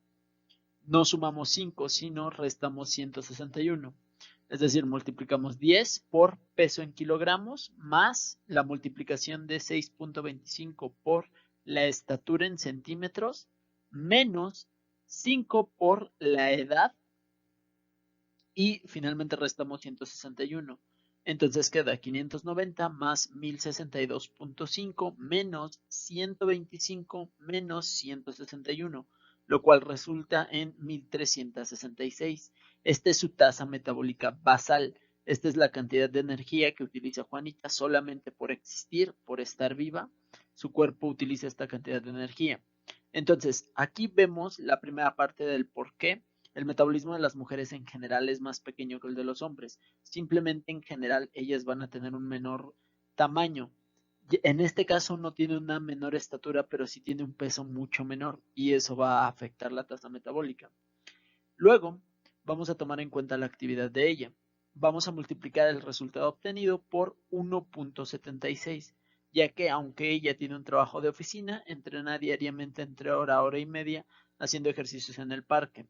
no sumamos 5, sino restamos 161. Es decir, multiplicamos 10 por peso en kilogramos más la multiplicación de 6.25 por la estatura en centímetros menos 5 por la edad y finalmente restamos 161. Entonces queda 590 más 1062.5 menos 125 menos 161, lo cual resulta en 1366. Esta es su tasa metabólica basal. Esta es la cantidad de energía que utiliza Juanita solamente por existir, por estar viva. Su cuerpo utiliza esta cantidad de energía. Entonces, aquí vemos la primera parte del por qué el metabolismo de las mujeres en general es más pequeño que el de los hombres. Simplemente en general ellas van a tener un menor tamaño. En este caso no tiene una menor estatura, pero sí tiene un peso mucho menor y eso va a afectar la tasa metabólica. Luego vamos a tomar en cuenta la actividad de ella. vamos a multiplicar el resultado obtenido por 1.76, ya que aunque ella tiene un trabajo de oficina, entrena diariamente entre hora y media haciendo ejercicios en el parque.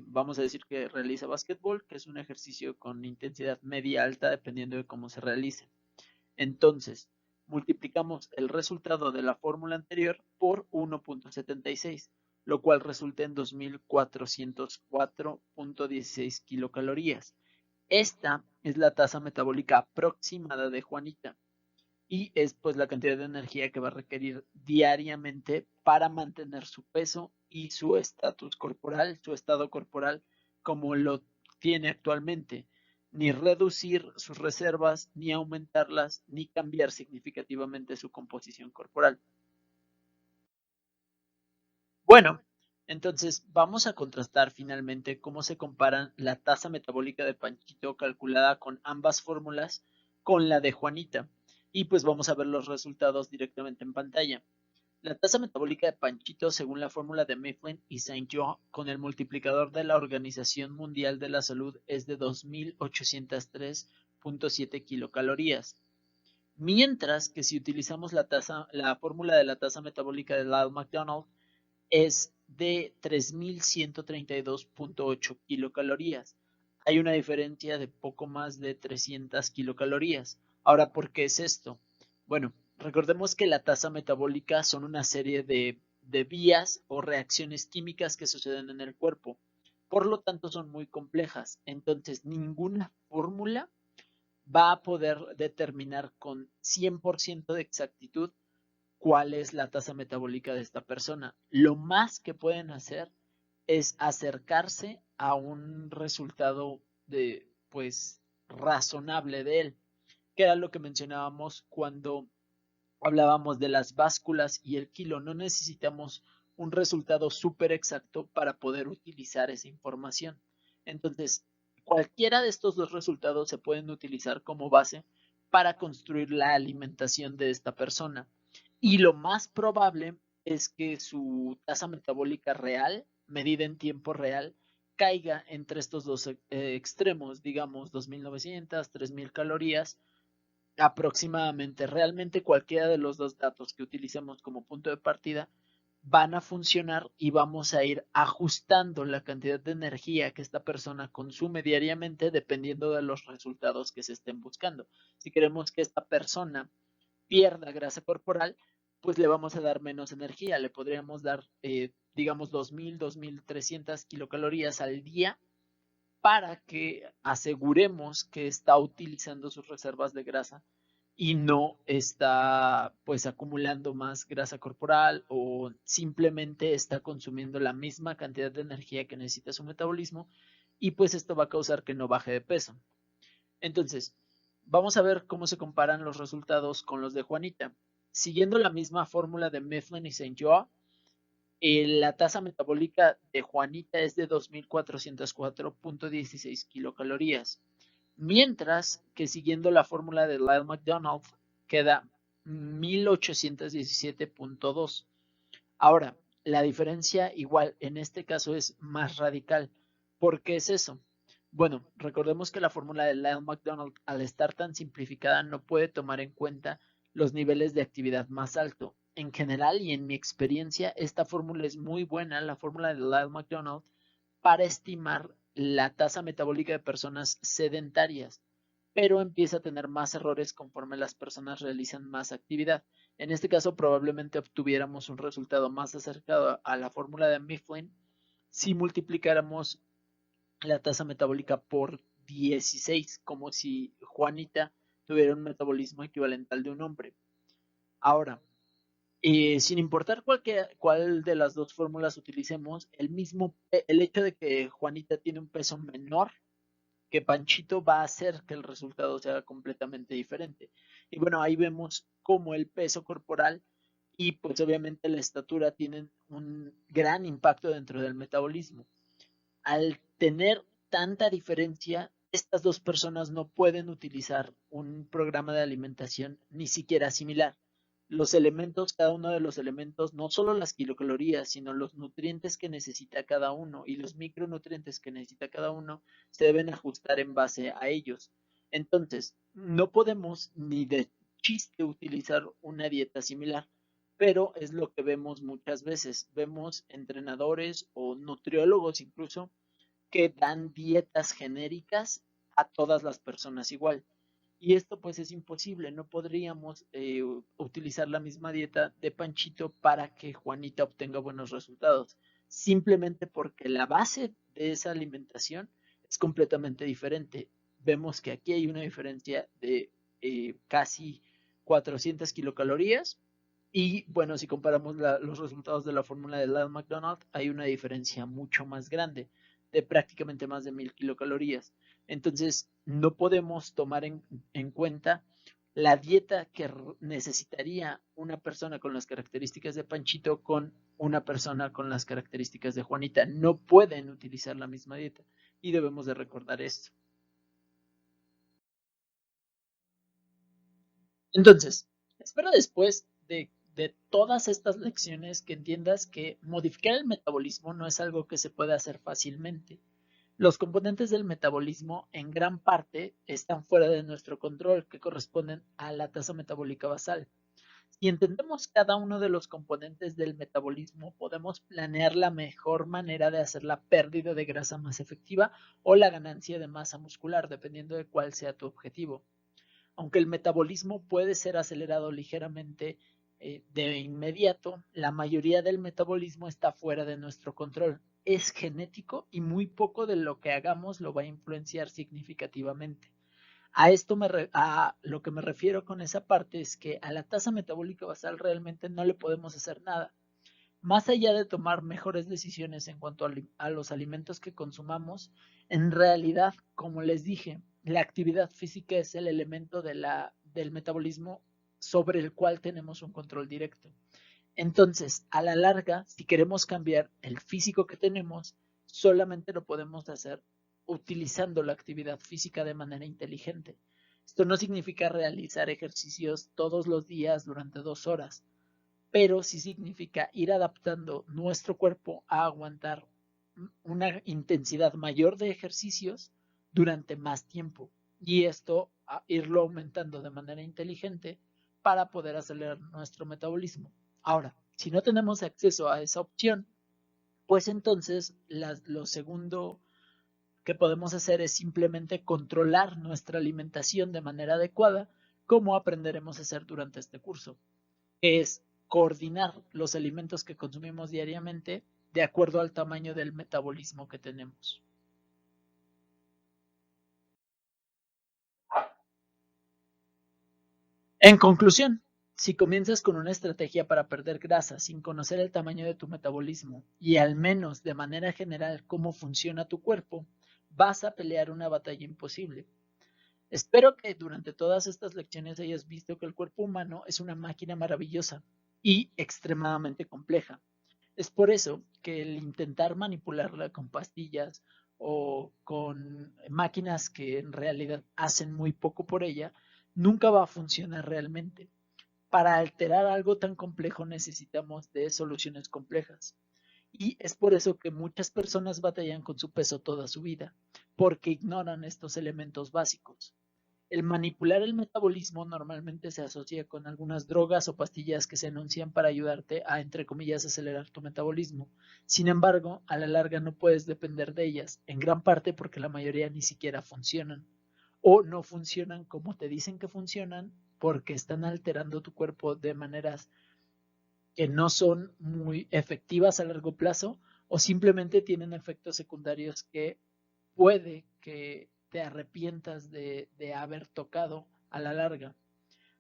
Vamos a decir que realiza básquetbol, que es un ejercicio con intensidad media alta dependiendo de cómo se realice. Entonces, multiplicamos el resultado de la fórmula anterior por 1.76, lo cual resulta en 2404.16 kilocalorías. Esta es la tasa metabólica aproximada de Juanita y es pues la cantidad de energía que va a requerir diariamente para mantener su peso y su estatus corporal, su estado corporal como lo tiene actualmente, ni reducir sus reservas, ni aumentarlas, ni cambiar significativamente su composición corporal. Bueno, entonces vamos a contrastar finalmente cómo se comparan la tasa metabólica de Panchito calculada con ambas fórmulas con la de Juanita. Y pues vamos a ver los resultados directamente en pantalla. La tasa metabólica de Panchito según la fórmula de Mifflin y Saint-Jean con el multiplicador de la Organización Mundial de la Salud es de 2.803.7 kilocalorías. Mientras que si utilizamos la fórmula de la tasa metabólica de Lyle McDonald es de 3.132.8 kilocalorías. Hay una diferencia de poco más de 300 kilocalorías. Ahora, ¿por qué es esto? Bueno, recordemos que la tasa metabólica son una serie de vías o reacciones químicas que suceden en el cuerpo. Por lo tanto, son muy complejas. Entonces, ninguna fórmula va a poder determinar con 100% de exactitud cuál es la tasa metabólica de esta persona. Lo más que pueden hacer es acercarse a un resultado de, pues, razonable de él, que era lo que mencionábamos cuando hablábamos de las básculas y el kilo. No necesitamos un resultado súper exacto para poder utilizar esa información. Entonces, cualquiera de estos dos resultados se pueden utilizar como base para construir la alimentación de esta persona. Y lo más probable es que su tasa metabólica real, medida en tiempo real, caiga entre estos dos extremos, digamos 2.900, 3.000 calorías aproximadamente. Realmente cualquiera de los dos datos que utilicemos como punto de partida van a funcionar y vamos a ir ajustando la cantidad de energía que esta persona consume diariamente dependiendo de los resultados que se estén buscando. Si queremos que esta persona pierda grasa corporal, pues le vamos a dar menos energía. Le podríamos dar, digamos, 2.000, 2.300 kilocalorías al día para que aseguremos que está utilizando sus reservas de grasa y no está pues acumulando más grasa corporal o simplemente está consumiendo la misma cantidad de energía que necesita su metabolismo y pues esto va a causar que no baje de peso. Entonces, vamos a ver cómo se comparan los resultados con los de Juanita. Siguiendo la misma fórmula de Mifflin y Saint-Jean, la tasa metabólica de Juanita es de 2.404.16 kilocalorías, mientras que siguiendo la fórmula de Lyle McDonald queda 1.817.2. Ahora, la diferencia igual en este caso es más radical. ¿Por qué es eso? Bueno, recordemos que la fórmula de Lyle McDonald, al estar tan simplificada, no puede tomar en cuenta los niveles de actividad más alto. En general y en mi experiencia, esta fórmula es muy buena, la fórmula de Lyle McDonald, para estimar la tasa metabólica de personas sedentarias, pero empieza a tener más errores conforme las personas realizan más actividad. En este caso, probablemente obtuviéramos un resultado más acercado a la fórmula de Mifflin si multiplicáramos la tasa metabólica por 16, como si Juanita tuviera un metabolismo equivalente al de un hombre. Ahora, sin importar cuál de las dos fórmulas utilicemos, el hecho de que Juanita tiene un peso menor que Panchito va a hacer que el resultado sea completamente diferente. Y bueno, ahí vemos cómo el peso corporal y pues obviamente la estatura tienen un gran impacto dentro del metabolismo. Al tener tanta diferencia, estas dos personas no pueden utilizar un programa de alimentación ni siquiera similar. los elementos, cada uno de los elementos, no solo las kilocalorías, sino los nutrientes que necesita cada uno y los micronutrientes que necesita cada uno, se deben ajustar en base a ellos. Entonces, no podemos ni de chiste utilizar una dieta similar, pero es lo que vemos muchas veces. Vemos entrenadores o nutriólogos incluso que dan dietas genéricas a todas las personas igual. Y esto pues es imposible, no podríamos utilizar la misma dieta de Panchito para que Juanita obtenga buenos resultados, simplemente porque la base de esa alimentación es completamente diferente. Vemos que aquí hay una diferencia de casi 400 kilocalorías y bueno, si comparamos los resultados de la fórmula de Lyle McDonald, hay una diferencia mucho más grande, de prácticamente más de 1000 kilocalorías. Entonces, no podemos tomar en cuenta la dieta que necesitaría una persona con las características de Panchito con una persona con las características de Juanita. No pueden utilizar la misma dieta y debemos de recordar esto. Entonces, espero después de todas estas lecciones que entiendas que modificar el metabolismo no es algo que se puede hacer fácilmente. Los componentes del metabolismo en gran parte están fuera de nuestro control, que corresponden a la tasa metabólica basal. Si entendemos cada uno de los componentes del metabolismo, podemos planear la mejor manera de hacer la pérdida de grasa más efectiva o la ganancia de masa muscular, dependiendo de cuál sea tu objetivo. Aunque el metabolismo puede ser acelerado ligeramente de inmediato, la mayoría del metabolismo está fuera de nuestro control. Es genético y muy poco de lo que hagamos lo va a influenciar significativamente. A lo que me refiero con esa parte es que a la tasa metabólica basal realmente no le podemos hacer nada. Más allá de tomar mejores decisiones en cuanto a los alimentos que consumamos, en realidad, como les dije, la actividad física es el elemento del metabolismo sobre el cual tenemos un control directo. Entonces, a la larga, si queremos cambiar el físico que tenemos, solamente lo podemos hacer utilizando la actividad física de manera inteligente. Esto no significa realizar ejercicios todos los días durante 2 horas, pero sí significa ir adaptando nuestro cuerpo a aguantar una intensidad mayor de ejercicios durante más tiempo y esto a irlo aumentando de manera inteligente para poder acelerar nuestro metabolismo. Ahora, si no tenemos acceso a esa opción, pues entonces lo segundo que podemos hacer es simplemente controlar nuestra alimentación de manera adecuada, como aprenderemos a hacer durante este curso, que es coordinar los alimentos que consumimos diariamente de acuerdo al tamaño del metabolismo que tenemos. En conclusión, si comienzas con una estrategia para perder grasa sin conocer el tamaño de tu metabolismo y al menos de manera general cómo funciona tu cuerpo, vas a pelear una batalla imposible. Espero que durante todas estas lecciones hayas visto que el cuerpo humano es una máquina maravillosa y extremadamente compleja. Es por eso que el intentar manipularla con pastillas o con máquinas que en realidad hacen muy poco por ella, nunca va a funcionar realmente. Para alterar algo tan complejo necesitamos de soluciones complejas. Y es por eso que muchas personas batallan con su peso toda su vida, porque ignoran estos elementos básicos. El manipular el metabolismo normalmente se asocia con algunas drogas o pastillas que se anuncian para ayudarte a, entre comillas, acelerar tu metabolismo. Sin embargo, a la larga no puedes depender de ellas, en gran parte porque la mayoría ni siquiera funcionan. O no funcionan como te dicen que funcionan porque están alterando tu cuerpo de maneras que no son muy efectivas a largo plazo o simplemente tienen efectos secundarios que puede que te arrepientas de haber tocado a la larga.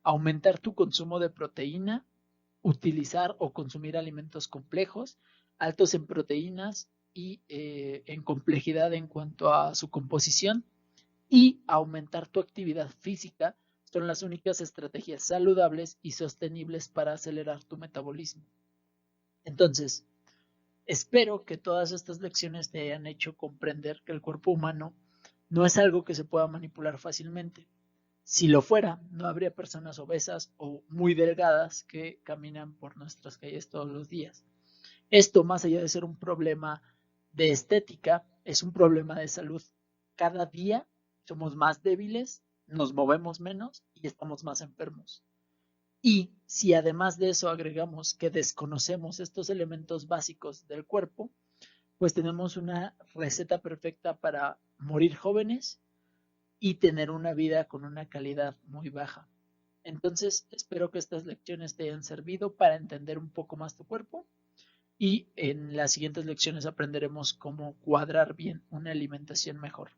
Aumentar tu consumo de proteína, utilizar o consumir alimentos complejos, altos en proteínas y en complejidad en cuanto a su composición y aumentar tu actividad física son las únicas estrategias saludables y sostenibles para acelerar tu metabolismo. Entonces, espero que todas estas lecciones te hayan hecho comprender que el cuerpo humano no es algo que se pueda manipular fácilmente. Si lo fuera, no habría personas obesas o muy delgadas que caminan por nuestras calles todos los días. Esto, más allá de ser un problema de estética, es un problema de salud. Cada día somos más débiles, nos movemos menos y estamos más enfermos. Y si además de eso agregamos que desconocemos estos elementos básicos del cuerpo, pues tenemos una receta perfecta para morir jóvenes y tener una vida con una calidad muy baja. Entonces, espero que estas lecciones te hayan servido para entender un poco más tu cuerpo y en las siguientes lecciones aprenderemos cómo cuadrar bien una alimentación mejor.